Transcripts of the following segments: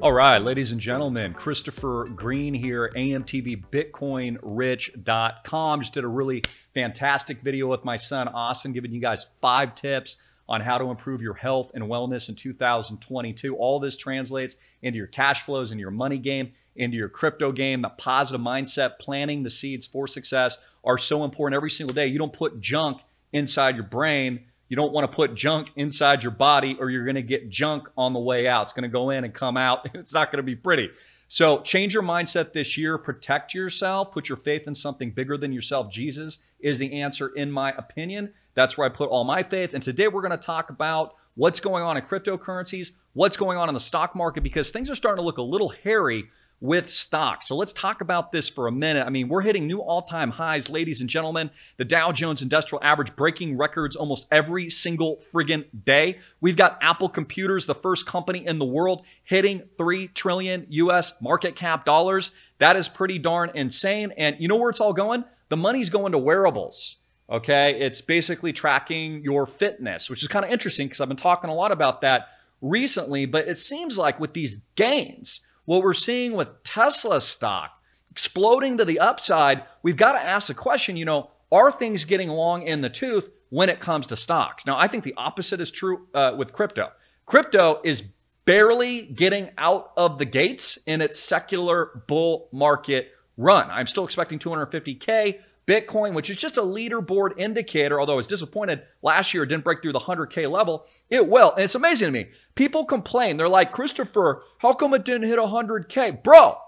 All right, ladies and gentlemen, Christopher Greene here, AMTV, BitcoinRich.com. Just did a really fantastic video with my son, Austin, giving you guys 5 tips on how to improve your health and wellness in 2022. All this translates into your cash flows, into your money game, into your crypto game. The positive mindset, planting the seeds for success are so important every single day. You don't put junk inside your brain. You don't want to put junk inside your body or you're going to get junk on the way out. It's going to go in and come out. It's not going to be pretty. So change your mindset this year. Protect yourself. Put your faith in something bigger than yourself. Jesus is the answer, in my opinion. That's where I put all my faith. And today we're going to talk about what's going on in cryptocurrencies, what's going on in the stock market, because things are starting to look a little hairy with stocks. So let's talk about this for a minute. I mean, we're hitting new all-time highs, ladies and gentlemen. The Dow Jones Industrial Average breaking records almost every single friggin' day. We've got Apple Computers, the first company in the world, hitting 3 trillion US market cap dollars. That is pretty darn insane. And you know where it's all going? The money's going to wearables. Okay, it's basically tracking your fitness, which is kind of interesting because I've been talking a lot about that recently. But it seems like with these gains, what we're seeing with Tesla stock exploding to the upside, we've got to ask the question, are things getting long in the tooth when it comes to stocks? Now, I think the opposite is true with crypto. Crypto is barely getting out of the gates in its secular bull market run. I'm still expecting 250K. Bitcoin, which is just a leaderboard indicator, although I was disappointed last year it didn't break through the 100K level, it will. And it's amazing to me. People complain. They're like, Christopher, how come it didn't hit 100K? Bro,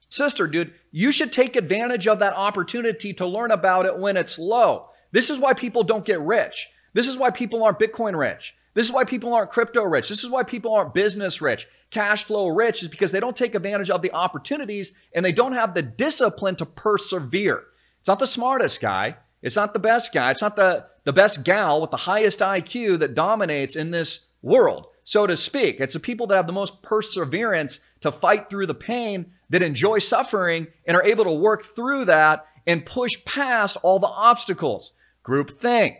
sister, dude, you should take advantage of that opportunity to learn about it when it's low. This is why people don't get rich. This is why people aren't Bitcoin rich. This is why people aren't crypto rich. This is why people aren't business rich. Cash flow rich is because they don't take advantage of the opportunities and they don't have the discipline to persevere. It's not the smartest guy. It's not the best guy. It's not the best gal with the highest IQ that dominates in this world, so to speak. It's the people that have the most perseverance to fight through the pain, that enjoy suffering, and are able to work through that and push past all the obstacles. Groupthink,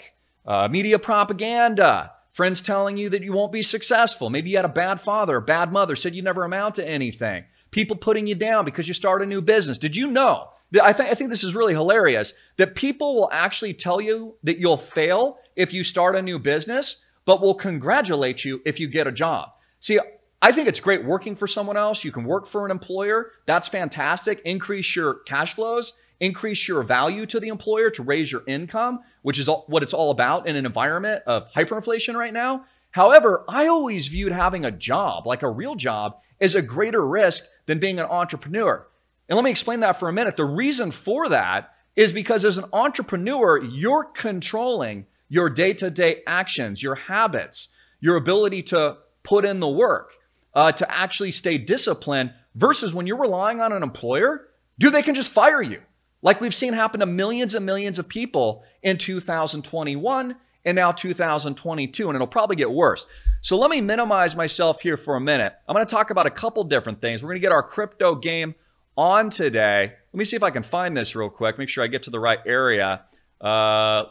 media propaganda, friends telling you that you won't be successful. Maybe you had a bad father, a bad mother, said you never amount to anything. People putting you down because you start a new business. Did you know? I think this is really hilarious that people will actually tell you that you'll fail if you start a new business, but will congratulate you if you get a job. See, I think it's great working for someone else. You can work for an employer. That's fantastic. Increase your cash flows, increase your value to the employer to raise your income, which is what it's all about in an environment of hyperinflation right now. However, I always viewed having a job, like a real job, as a greater risk than being an entrepreneur. And let me explain that for a minute. The reason for that is because as an entrepreneur, you're controlling your day-to-day actions, your habits, your ability to put in the work, to actually stay disciplined, versus when you're relying on an employer, dude, they can just fire you. Like we've seen happen to millions and millions of people in 2021 and now 2022, and it'll probably get worse. So let me minimize myself here for a minute. I'm going to talk about a couple different things. We're going to get our crypto game on today. Let me see if I can find this real quick. Make sure I get to the right area.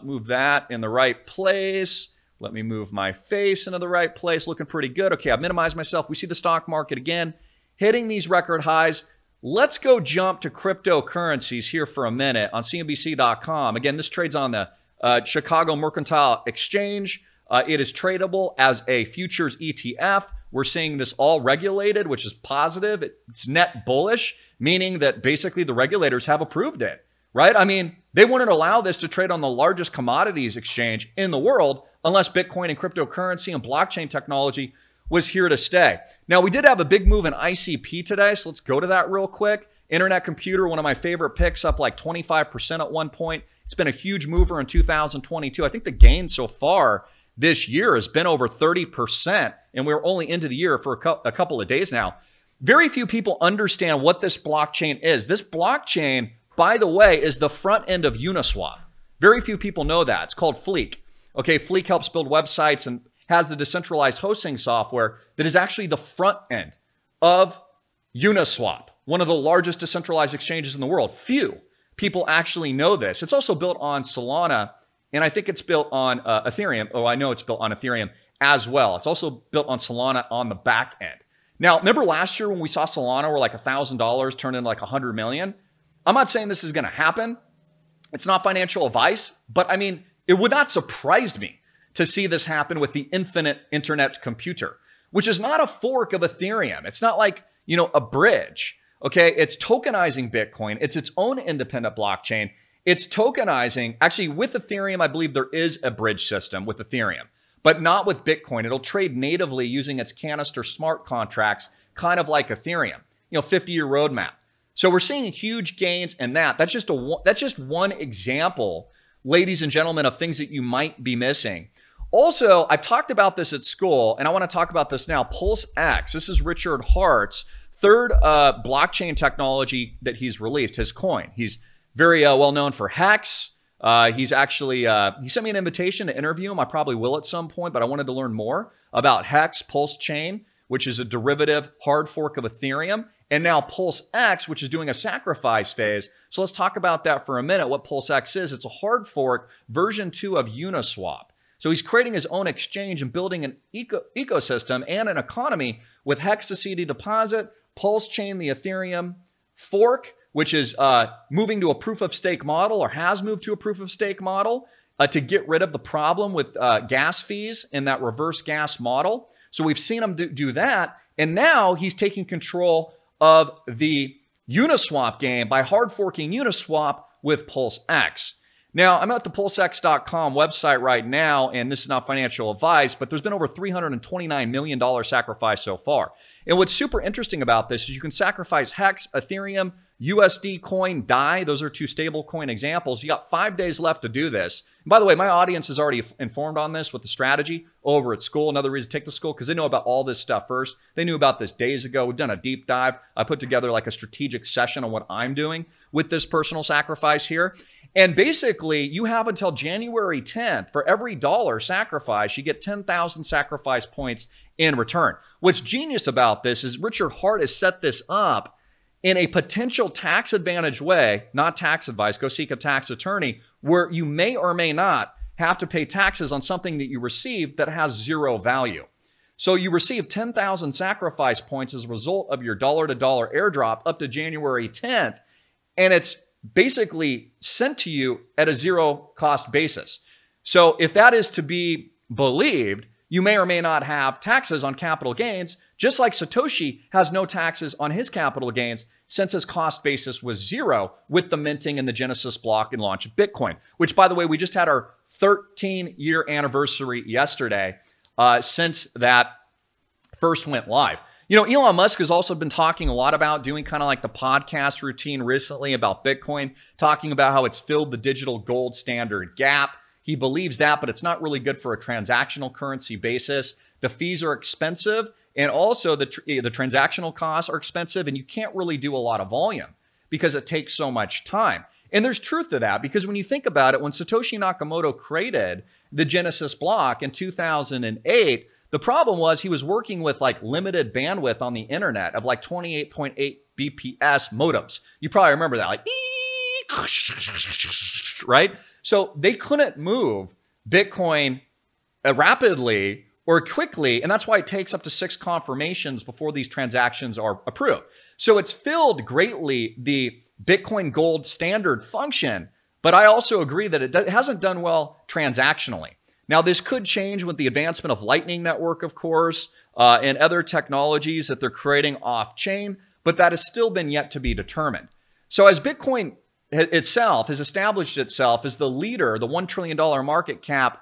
Move that in the right place. Let me move my face into the right place. Looking pretty good. Okay, I've minimized myself. We see the stock market again hitting these record highs. Let's go jump to cryptocurrencies here for a minute on CNBC.com. Again, this trades on the Chicago Mercantile Exchange. It is tradable as a futures ETF. We're seeing this all regulated, which is positive. It's net bullish, meaning that basically the regulators have approved it, right? I mean, they wouldn't allow this to trade on the largest commodities exchange in the world unless Bitcoin and cryptocurrency and blockchain technology was here to stay. Now, we did have a big move in ICP today, so let's go to that real quick. Internet Computer, one of my favorite picks, up like 25% at one point. It's been a huge mover in 2022. I think the gain so far this year has been over 30%, and we're only into the year for a couple of days now. Very few people understand what this blockchain is. This blockchain, by the way, is the front end of Uniswap. Very few people know that. It's called Fleek. Okay, Fleek helps build websites and has the decentralized hosting software that is actually the front end of Uniswap, one of the largest decentralized exchanges in the world. Few people actually know this. It's also built on Solana, and I think it's built on Ethereum. Oh, I know it's built on Ethereum as well. It's also built on Solana on the back end. Now, remember last year when we saw Solana where like $1,000 turned into like 100 million? I'm not saying this is going to happen. It's not financial advice, but I mean, it would not surprise me to see this happen with the infinite internet computer, which is not a fork of Ethereum. It's not like, you know, a bridge. Okay, it's tokenizing Bitcoin. It's its own independent blockchain. It's tokenizing, actually with Ethereum, I believe there is a bridge system with Ethereum, but not with Bitcoin. It'll trade natively using its canister smart contracts, kind of like Ethereum, you know, 50-year roadmap. So we're seeing huge gains in that. That's just one example, ladies and gentlemen, of things that you might be missing. Also, I've talked about this at school, and I want to talk about this now. Pulse X. This is Richard Hart's third blockchain technology that he's released, his coin. He's very well known for Hex. He's actually, he sent me an invitation to interview him. I probably will at some point, but I wanted to learn more about Hex Pulse Chain, which is a derivative hard fork of Ethereum, and now Pulse X, which is doing a sacrifice phase. So let's talk about that for a minute, what Pulse X is. It's a hard fork version 2 of Uniswap. So he's creating his own exchange and building an ecosystem and an economy with Hex, the CD deposit, Pulse Chain, the Ethereum fork, which is moving to a proof of stake model or has moved to a proof of stake model to get rid of the problem with gas fees in that reverse gas model. So we've seen him do that. And now he's taking control of the Uniswap game by hard forking Uniswap with Pulse X. Now, I'm at the pulsex.com website right now, and this is not financial advice, but there's been over $329 million sacrificed so far. And what's super interesting about this is you can sacrifice Hex, Ethereum, USD coin, DAI. Those are two stable coin examples. You got 5 days left to do this. And by the way, my audience is already informed on this with the strategy over at school. Another reason to take the school, because they know about all this stuff first. They knew about this days ago. We've done a deep dive. I put together like a strategic session on what I'm doing with this personal sacrifice here. And basically, you have until January 10th. For every dollar sacrifice, you get 10,000 sacrifice points in return. What's genius about this is Richard Hart has set this up in a potential tax advantage way, not tax advice, go seek a tax attorney, where you may or may not have to pay taxes on something that you received that has zero value. So you receive 10,000 sacrifice points as a result of your dollar-to-dollar airdrop up to January 10th, and it's basically sent to you at a zero cost basis. So if that is to be believed, you may or may not have taxes on capital gains, just like Satoshi has no taxes on his capital gains since his cost basis was zero with the minting and the Genesis block and launch of Bitcoin, which, by the way, we just had our 13-year anniversary yesterday since that first went live. You know, Elon Musk has also been talking a lot about doing kind of like the podcast routine recently about Bitcoin, talking about how it's filled the digital gold standard gap. He believes that, but it's not really good for a transactional currency basis. The fees are expensive, and also the transactional costs are expensive, and you can't really do a lot of volume because it takes so much time. And there's truth to that, because when you think about it, when Satoshi Nakamoto created the Genesis block in 2008, the problem was he was working with like limited bandwidth on the internet of like 28.8 BPS modems. You probably remember that, like, right? So they couldn't move Bitcoin rapidly or quickly, and that's why it takes up to 6 confirmations before these transactions are approved. So it's filled greatly the Bitcoin gold standard function, but I also agree that it hasn't done well transactionally. Now, this could change with the advancement of Lightning Network, of course, and other technologies that they're creating off-chain, but that has still been yet to be determined. So as Bitcoin itself has established itself as the leader, the $1 trillion market cap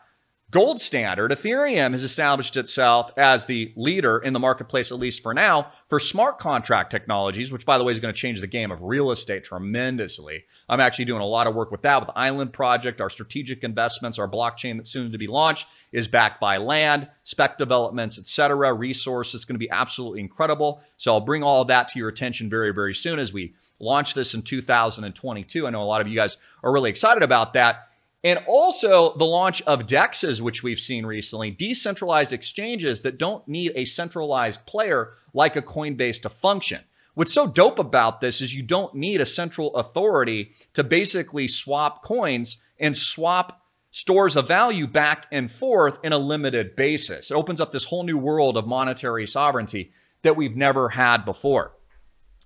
gold standard, Ethereum has established itself as the leader in the marketplace, at least for now, for smart contract technologies, which, by the way, is going to change the game of real estate tremendously. I'm actually doing a lot of work with that, with the Island Project, our strategic investments, our blockchain that's soon to be launched is backed by land, spec developments, etc., resources. It's going to be absolutely incredible. So I'll bring all of that to your attention very, very soon as we launch this in 2022. I know a lot of you guys are really excited about that. And also the launch of DEXs, which we've seen recently, decentralized exchanges that don't need a centralized player like a Coinbase to function. What's so dope about this is you don't need a central authority to basically swap coins and swap stores of value back and forth in a limited basis. It opens up this whole new world of monetary sovereignty. that we've never had before.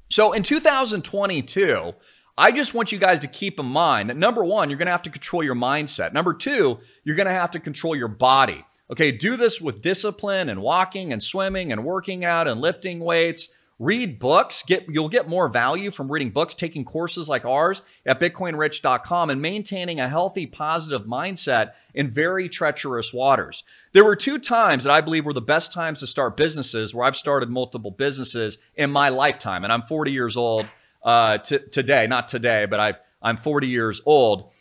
So in 2022, I just want you guys to keep in mind that number one, you're going to have to control your mindset. Number two, you're going to have to control your body. Okay, do this with discipline and walking and swimming and working out and lifting weights. Read books. You'll get more value from reading books, taking courses like ours at bitcoinrich.com, and maintaining a healthy, positive mindset in very treacherous waters. There were 2 times that I believe were the best times to start businesses, where I've started multiple businesses in my lifetime, and I'm 40 years old today. Not today, but I'm 40 years old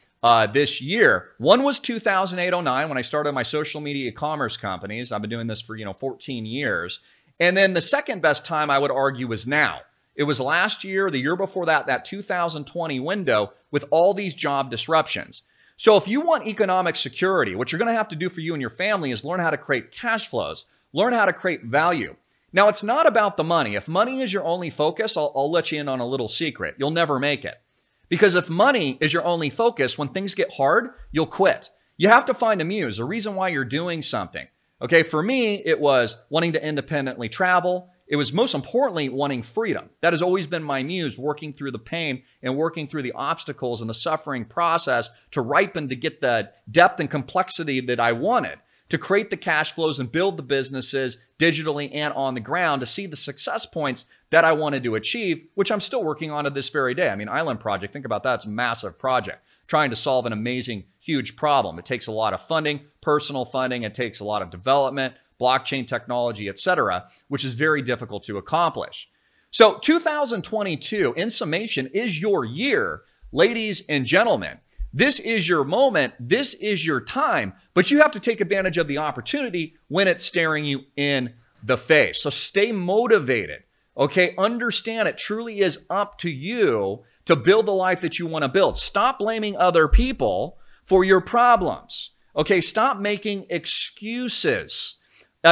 this year. One was 2008-09 when I started my social media commerce companies. I've been doing this for 14 years. And then the second best time, I would argue, was now. It was last year, the year before that, that 2020 window with all these job disruptions. So if you want economic security, what you're going to have to do for you and your family is learn how to create cash flows, learn how to create value. Now, it's not about the money. If money is your only focus, I'll let you in on a little secret. You'll never make it. Because if money is your only focus, when things get hard, you'll quit. You have to find a muse, a reason why you're doing something. Okay, for me, it was wanting to independently travel. It was most importantly wanting freedom. That has always been my muse, working through the pain and working through the obstacles and the suffering process to ripen to get the depth and complexity that I wanted, to create the cash flows and build the businesses digitally and on the ground, to see the success points that I wanted to achieve, which I'm still working on to this very day. I mean, Island Project, think about that. It's a massive project trying to solve an amazing, huge problem. It takes a lot of funding, personal funding. It takes a lot of development, blockchain technology, etc., which is very difficult to accomplish. So 2022, in summation, is your year, ladies and gentlemen. This is your moment. This is your time, but you have to take advantage of the opportunity when it's staring you in the face. So stay motivated. Okay, understand it truly is up to you to build the life that you want to build. Stop blaming other people for your problems. Okay, stop making excuses.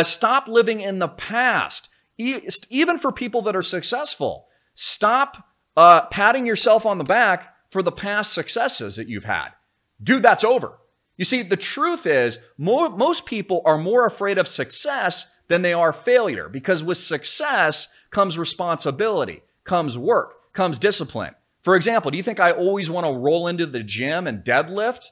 Stop living in the past. Even for people that are successful, stop patting yourself on the back for the past successes that you've had. Dude, that's over. You see, the truth is most people are more afraid of success than they are failure, because with success comes responsibility, comes work, comes discipline. For example, do you think I always want to roll into the gym and deadlift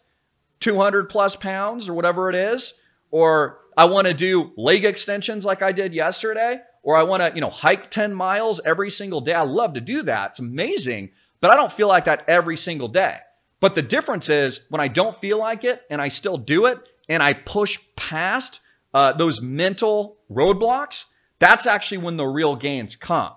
200 plus pounds or whatever it is? Or I want to do leg extensions like I did yesterday? Or I want to, hike 10 miles every single day? I love to do that. It's amazing, but I don't feel like that every single day. But the difference is when I don't feel like it and I still do it and I push past those mental roadblocks, that's actually when the real gains come.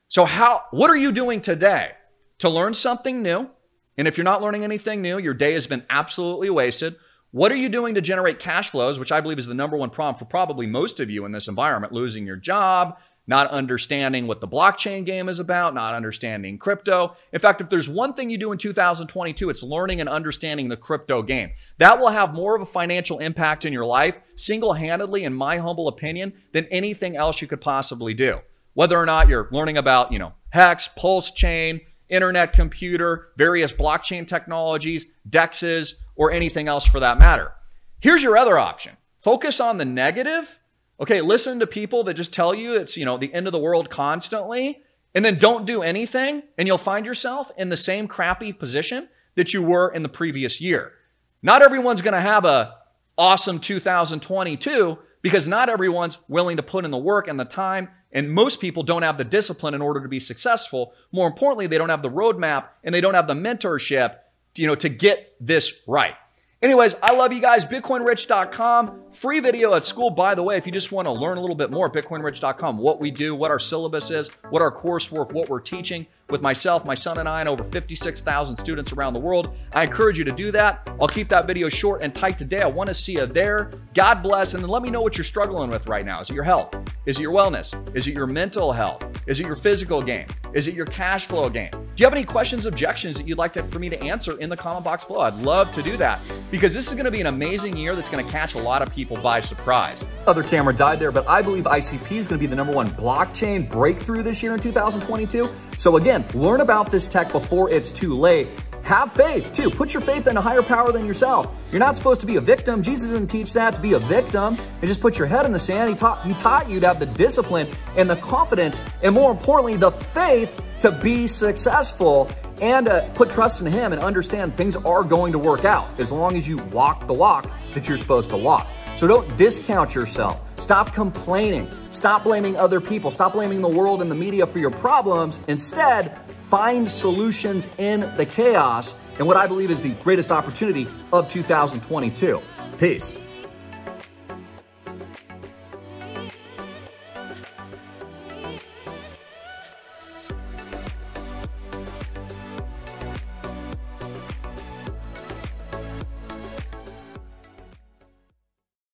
So what are you doing today to learn something new? And if you're not learning anything new, your day has been absolutely wasted. What are you doing to generate cash flows, which I believe is the #1 problem for probably most of you in this environment? Losing your job, not understanding what the blockchain game is about, not understanding crypto. In fact, if there's one thing you do in 2022, it's learning and understanding the crypto game. That will have more of a financial impact in your life, single-handedly, in my humble opinion, than anything else you could possibly do. Whether or not you're learning about, Hex, Pulse Chain, internet computer, various blockchain technologies, DEXs, or anything else for that matter. Here's your other option. Focus on the negative. Okay, listen to people that just tell you it's, the end of the world constantly, and then don't do anything, and you'll find yourself in the same crappy position that you were in the previous year. Not everyone's going to have an awesome 2022 because not everyone's willing to put in the work and the time, and most people don't have the discipline in order to be successful. More importantly, they don't have the roadmap and they don't have the mentorship, to get this right. Anyways, I love you guys. BitcoinRich.com. Free video at school, by the way, if you just want to learn a little bit more, BitcoinRich.com, what we do, what our syllabus is, what our coursework, what we're teaching with myself, my son, and I, and over 56,000 students around the world. I encourage you to do that. I'll keep that video short and tight today. I want to see you there. God bless. And then let me know what you're struggling with right now. Is it your health? Is it your wellness? Is it your mental health? Is it your physical game? Is it your cash flow game? Do you have any questions, objections that you'd like for me to answer in the comment box below? I'd love to do that because this is going to be an amazing year that's going to catch a lot of people by surprise. Other camera died there, but I believe ICP is going to be the #1 blockchain breakthrough this year in 2022. So again, learn about this tech before it's too late. have faith too. Put your faith in a higher power than yourself. You're not supposed to be a victim. Jesus didn't teach that, to be a victim and just put your head in the sand. He taught you to have the discipline and the confidence and, more importantly, the faith to be successful and put trust in him and understand things are going to work out as long as you walk the walk that you're supposed to walk. So don't discount yourself. Stop complaining. Stop blaming other people. Stop blaming the world and the media for your problems. Instead, find solutions in the chaos and what I believe is the greatest opportunity of 2022. Peace.